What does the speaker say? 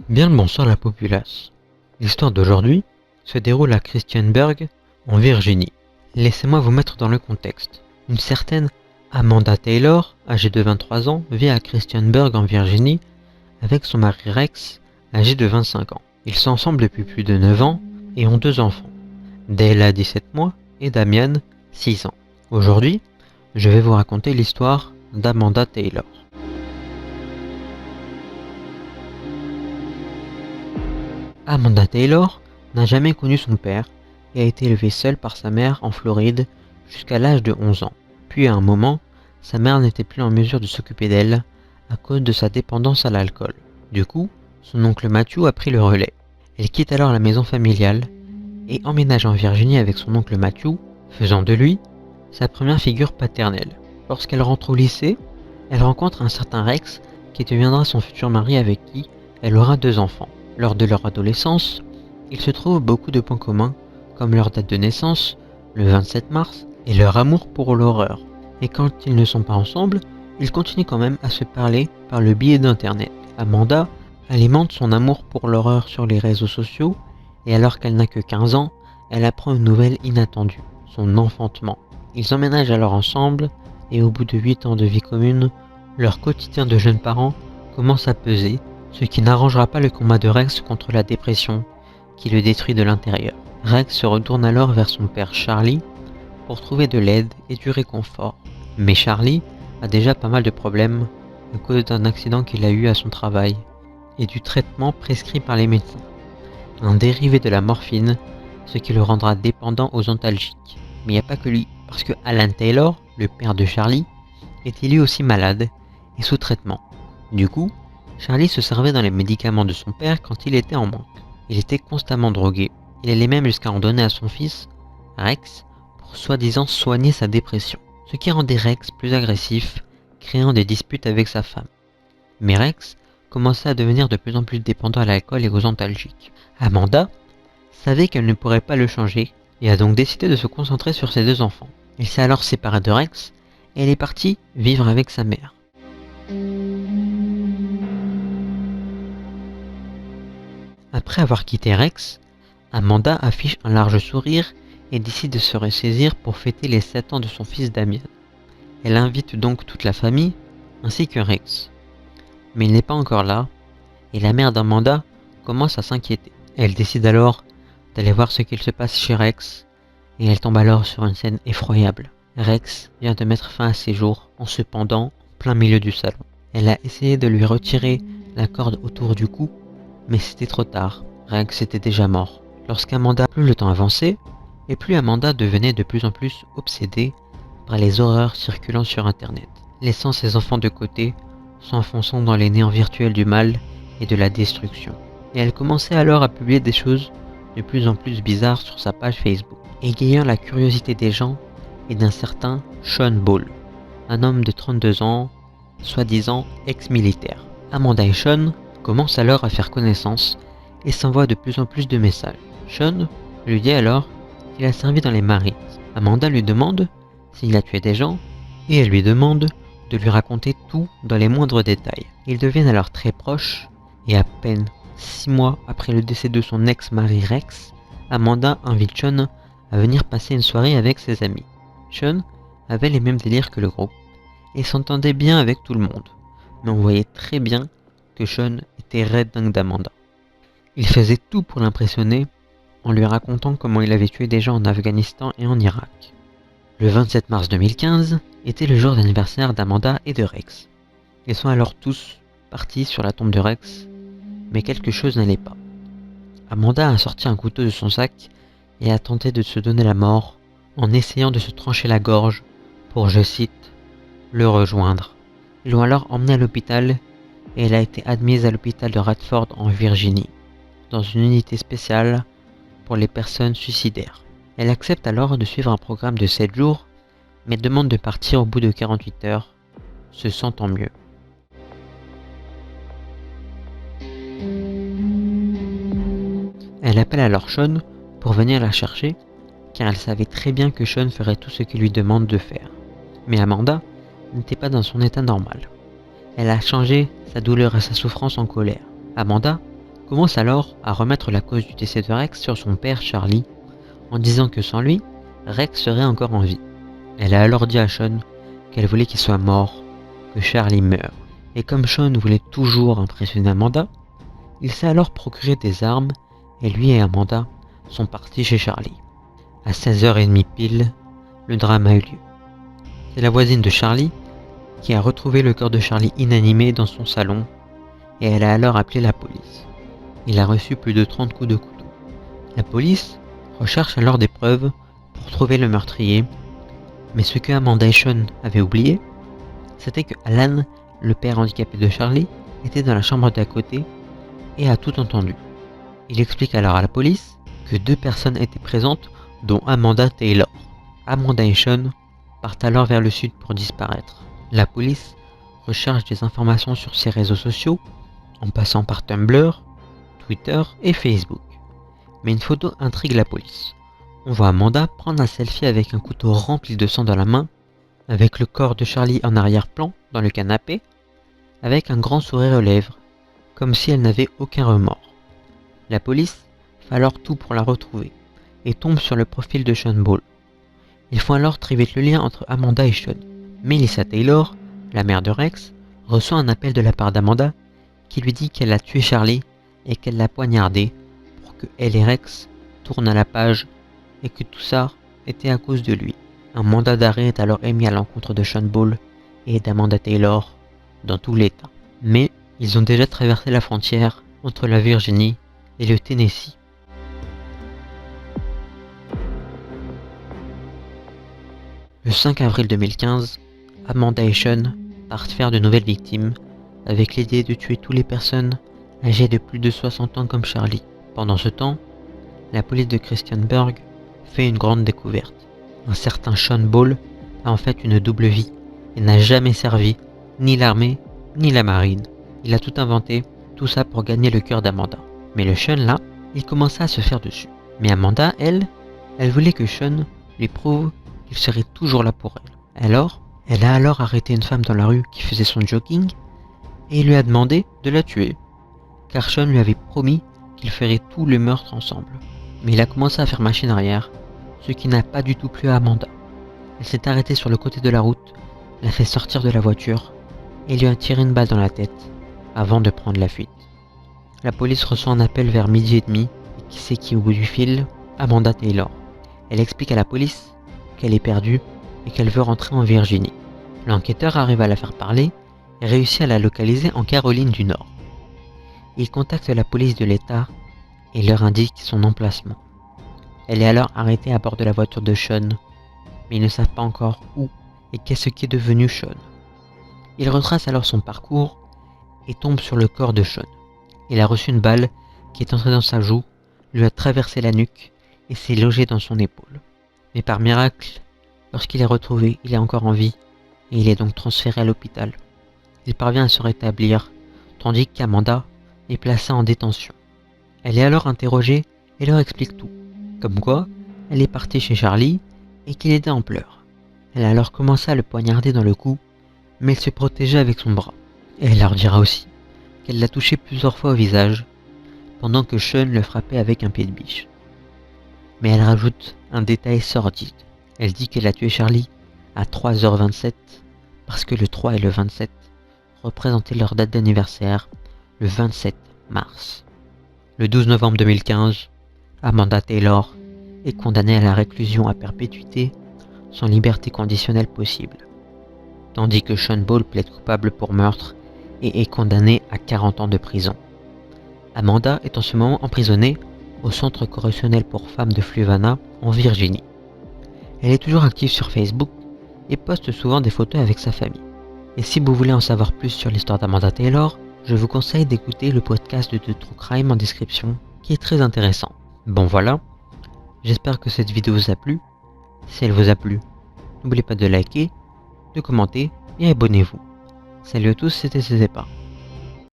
Bien le bonsoir la populace. L'histoire d'aujourd'hui se déroule à Christiansburg, en Virginie. Laissez-moi vous mettre dans le contexte. Une certaine Amanda Taylor, âgée de 23 ans, vit à Christiansburg en Virginie avec son mari Rex, âgé de 25 ans. Ils sont ensemble depuis plus de 9 ans et ont 2 enfants. Dale a 17 mois et Damian 6 ans. Aujourd'hui, je vais vous raconter l'histoire d'Amanda Taylor. Amanda Taylor n'a jamais connu son père et a été élevée seule par sa mère en Floride jusqu'à l'âge de 11 ans. Puis à un moment, sa mère n'était plus en mesure de s'occuper d'elle à cause de sa dépendance à l'alcool. Du coup, son oncle Matthew a pris le relais. Elle quitte alors la maison familiale et emménage en Virginie avec son oncle Matthew, faisant de lui sa première figure paternelle. Lorsqu'elle rentre au lycée, elle rencontre un certain Rex qui deviendra son futur mari avec qui elle aura 2 enfants. Lors de leur adolescence, ils se trouvent beaucoup de points communs, comme leur date de naissance, le 27 mars, et leur amour pour l'horreur. Et quand ils ne sont pas ensemble, ils continuent quand même à se parler par le biais d'internet. Amanda alimente son amour pour l'horreur sur les réseaux sociaux, et alors qu'elle n'a que 15 ans, elle apprend une nouvelle inattendue, son enfantement. Ils emménagent alors ensemble, et au bout de 8 ans de vie commune, leur quotidien de jeunes parents commence à peser, ce qui n'arrangera pas le combat de Rex contre la dépression qui le détruit de l'intérieur. Rex se retourne alors vers son père Charlie pour trouver de l'aide et du réconfort. Mais Charlie a déjà pas mal de problèmes à cause d'un accident qu'il a eu à son travail et du traitement prescrit par les médecins, un dérivé de la morphine, ce qui le rendra dépendant aux antalgiques. Mais il n'y a pas que lui, parce que Alan Taylor, le père de Charlie, était lui aussi malade et sous traitement. Du coup, Charlie se servait dans les médicaments de son père quand il était en manque. Il était constamment drogué. Il allait même jusqu'à en donner à son fils, Rex, pour soi-disant soigner sa dépression. Ce qui rendait Rex plus agressif, créant des disputes avec sa femme. Mais Rex commençait à devenir de plus en plus dépendant à l'alcool et aux antalgiques. Amanda savait qu'elle ne pourrait pas le changer et a donc décidé de se concentrer sur ses 2 enfants. Elle s'est alors séparée de Rex et elle est partie vivre avec sa mère. Après avoir quitté Rex, Amanda affiche un large sourire et décide de se ressaisir pour fêter les 7 ans de son fils Damian. Elle invite donc toute la famille, ainsi que Rex. Mais il n'est pas encore là, et la mère d'Amanda commence à s'inquiéter. Elle décide alors d'aller voir ce qu'il se passe chez Rex, et elle tombe alors sur une scène effroyable. Rex vient de mettre fin à ses jours en se pendant en plein milieu du salon. Elle a essayé de lui retirer la corde autour du cou, mais c'était trop tard, Rex était déjà mort. Lorsqu'Amanda, plus le temps avançait, et plus Amanda devenait de plus en plus obsédée par les horreurs circulant sur internet, laissant ses enfants de côté, s'enfonçant dans les néants virtuels du mal et de la destruction. Et elle commençait alors à publier des choses de plus en plus bizarres sur sa page Facebook, égayant la curiosité des gens et d'un certain Sean Ball, un homme de 32 ans, soi-disant ex-militaire. Amanda et Sean commence alors à faire connaissance et s'envoie de plus en plus de messages. Sean lui dit alors qu'il a servi dans les Marines. Amanda lui demande s'il a tué des gens et elle lui demande de lui raconter tout dans les moindres détails. Ils deviennent alors très proches et à peine 6 mois après le décès de son ex-mari Rex, Amanda invite Sean à venir passer une soirée avec ses amis. Sean avait les mêmes délires que le groupe et s'entendait bien avec tout le monde, mais on voyait très bien que Sean était red dingue d'Amanda. Il faisait tout pour l'impressionner en lui racontant comment il avait tué des gens en Afghanistan et en Irak. Le 27 mars 2015 était le jour d'anniversaire d'Amanda et de Rex. Ils sont alors tous partis sur la tombe de Rex, mais quelque chose n'allait pas. Amanda a sorti un couteau de son sac et a tenté de se donner la mort en essayant de se trancher la gorge pour, je cite, le rejoindre. Ils l'ont alors emmenée à l'hôpital et elle a été admise à l'hôpital de Radford en Virginie, dans une unité spéciale pour les personnes suicidaires. Elle accepte alors de suivre un programme de 7 jours, mais demande de partir au bout de 48 heures, se sentant mieux. Elle appelle alors Sean pour venir la chercher, car elle savait très bien que Sean ferait tout ce qu'il lui demande de faire. Mais Amanda n'était pas dans son état normal. Elle a changé sa douleur et sa souffrance en colère. Amanda commence alors à remettre la cause du décès de Rex sur son père Charlie, en disant que sans lui, Rex serait encore en vie. Elle a alors dit à Sean qu'elle voulait qu'il soit mort, que Charlie meure. Et comme Sean voulait toujours impressionner Amanda, il s'est alors procuré des armes et lui et Amanda sont partis chez Charlie. À 16h30 pile, le drame a eu lieu. C'est la voisine de Charlie qui a retrouvé le corps de Charlie inanimé dans son salon et elle a alors appelé la police. Il a reçu plus de 30 coups de couteau. La police recherche alors des preuves pour trouver le meurtrier, mais ce que Amanda et Sean avaient oublié, c'était que Alan, le père handicapé de Charlie, était dans la chambre d'à côté et a tout entendu. Il explique alors à la police que 2 personnes étaient présentes, dont Amanda Taylor. Amanda et Sean partent alors vers le sud pour disparaître. La police recherche des informations sur ses réseaux sociaux, en passant par Tumblr, Twitter et Facebook. Mais une photo intrigue la police. On voit Amanda prendre un selfie avec un couteau rempli de sang dans la main, avec le corps de Charlie en arrière-plan dans le canapé, avec un grand sourire aux lèvres, comme si elle n'avait aucun remords. La police fait alors tout pour la retrouver et tombe sur le profil de Sean Ball. Ils font alors très vite le lien entre Amanda et Sean. Melissa Taylor, la mère de Rex, reçoit un appel de la part d'Amanda qui lui dit qu'elle a tué Charlie et qu'elle l'a poignardé pour que elle et Rex tournent à la page et que tout ça était à cause de lui. Un mandat d'arrêt est alors émis à l'encontre de Sean Ball et d'Amanda Taylor dans tout l'État. Mais ils ont déjà traversé la frontière entre la Virginie et le Tennessee. Le 5 avril 2015, Amanda et Sean partent faire de nouvelles victimes avec l'idée de tuer toutes les personnes âgées de plus de 60 ans comme Charlie. Pendant ce temps, la police de Christiansburg fait une grande découverte. Un certain Sean Ball a en fait une double vie et n'a jamais servi ni l'armée ni la marine. Il a tout inventé, tout ça pour gagner le cœur d'Amanda. Mais le Sean là, il commença à se faire dessus. Mais Amanda, elle voulait que Sean lui prouve qu'il serait toujours là pour elle. Alors, elle a alors arrêté une femme dans la rue qui faisait son jogging et lui a demandé de la tuer, car Sean lui avait promis qu'ils feraient tout le meurtre ensemble. Mais il a commencé à faire machine arrière, ce qui n'a pas du tout plu à Amanda. Elle s'est arrêtée sur le côté de la route, l'a fait sortir de la voiture et lui a tiré une balle dans la tête avant de prendre la fuite. La police reçoit un appel vers 12h30 et qui c'est qui est au bout du fil? Amanda Taylor. Elle explique à la police qu'elle est perdue et qu'elle veut rentrer en Virginie. L'enquêteur arrive à la faire parler et réussit à la localiser en Caroline du Nord. Il contacte la police de l'État et leur indique son emplacement. Elle est alors arrêtée à bord de la voiture de Sean, mais ils ne savent pas encore où et qu'est-ce qui est devenu Sean. Ils retracent alors son parcours et tombent sur le corps de Sean. Il a reçu une balle qui est entrée dans sa joue, lui a traversé la nuque et s'est logée dans son épaule. Mais par miracle, lorsqu'il est retrouvé, il est encore en vie et il est donc transféré à l'hôpital. Il parvient à se rétablir, tandis qu'Amanda est placée en détention. Elle est alors interrogée et leur explique tout, comme quoi elle est partie chez Charlie et qu'il était en pleurs. Elle a alors commencé à le poignarder dans le cou, mais elle se protégeait avec son bras. Et elle leur dira aussi qu'elle l'a touché plusieurs fois au visage, pendant que Sean le frappait avec un pied de biche. Mais elle rajoute un détail sordide. Elle dit qu'elle a tué Charlie à 3h27 parce que le 3 et le 27 représentaient leur date d'anniversaire, le 27 mars. Le 12 novembre 2015, Amanda Taylor est condamnée à la réclusion à perpétuité sans liberté conditionnelle possible, tandis que Sean Ball plaide coupable pour meurtre et est condamné à 40 ans de prison. Amanda est en ce moment emprisonnée au centre correctionnel pour femmes de Fluvanna, en Virginie. Elle est toujours active sur Facebook et poste souvent des photos avec sa famille. Et si vous voulez en savoir plus sur l'histoire d'Amanda Taylor, je vous conseille d'écouter le podcast de True Crime en description, qui est très intéressant. Bon voilà, j'espère que cette vidéo vous a plu. Si elle vous a plu, n'oubliez pas de liker, de commenter et abonnez-vous. Salut à tous, c'était Cézépa.